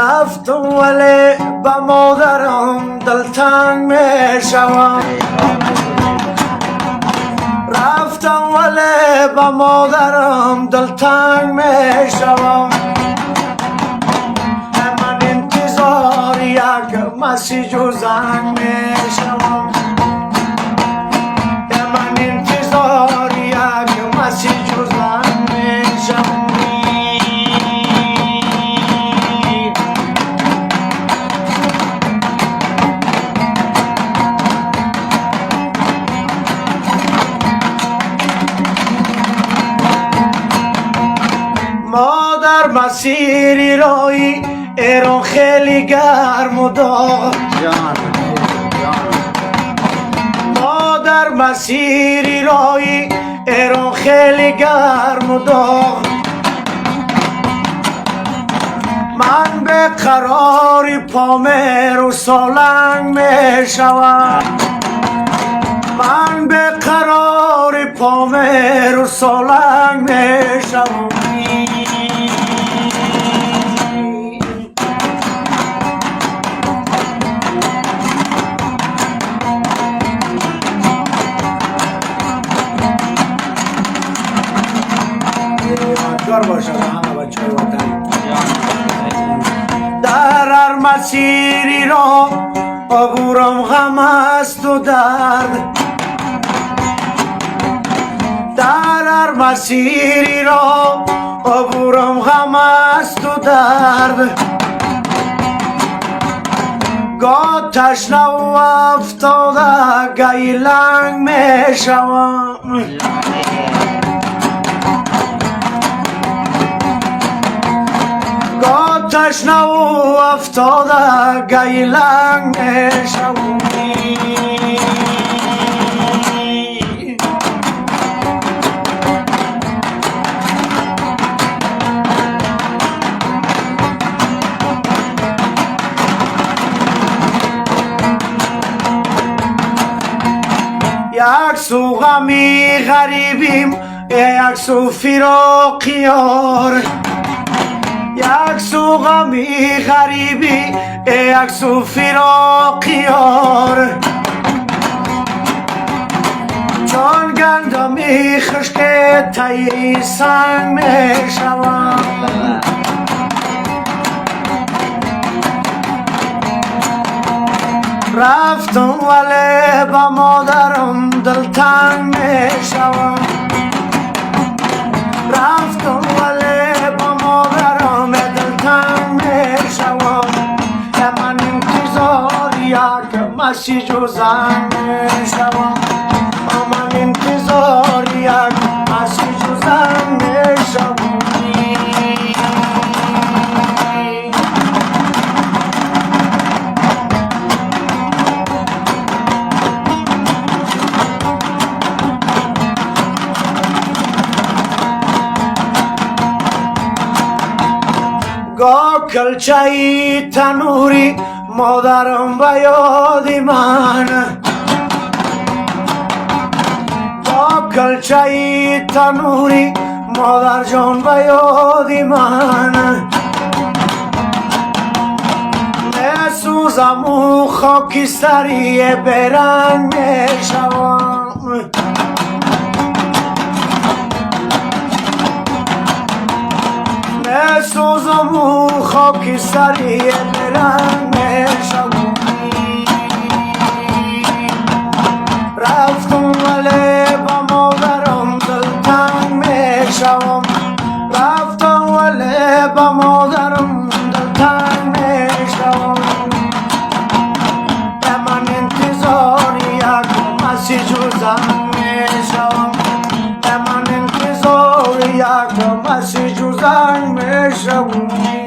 رفتم ولی با مادرم دلتنگ میشوم رفتم ولی با مادرم دلتنگ میشوم من انتظار یک مسیج و زنگ میشوم من انتظار یک مسیج و زنگ میشوم مادر مسیری رایی ایران خیلی گرم و داغ مادر مسیری رایی ایران خیلی گرم و داغ من به قراری پامیر و سالنگ میشوم من به قراری پامیر و سالنگ میشوم در هر مسیری را عبورم غم است و درد در هر مسیری را عبورم غم است و درد گاه تشنه و افتاده گهی لنگ میشوم گاه تشنه و افتاده گهی لنگ میشوم یک سو غمی غریبیم یک سو فراق یار یک سو غمی غریبی یک سو فراق یار چون گندمی خشک تایی سنگ میشوم رفتم ولی با مادرم دلتنگ میشوم رفتم ولی با مادرم دلتنگ میشوم من انتظار یک مسیج و زنگ میشوم من انتظار یک مسیج و زنگ میشوم گاه کلچه تنوری مادرم به یاد من گاه کلچه تنوری مادر جان به یاد من میسوزم و خاکستری برنگ میشوم میسوزم و خاکستری برنگ میشوم رفتم ولی با مادرم دلتنگ میشوم رفتم ولی با مادرم دلتنگ میشوم من انتظار یک مسیج و زنگ میشوم من انتظار یک مسیج و زنگ میشوم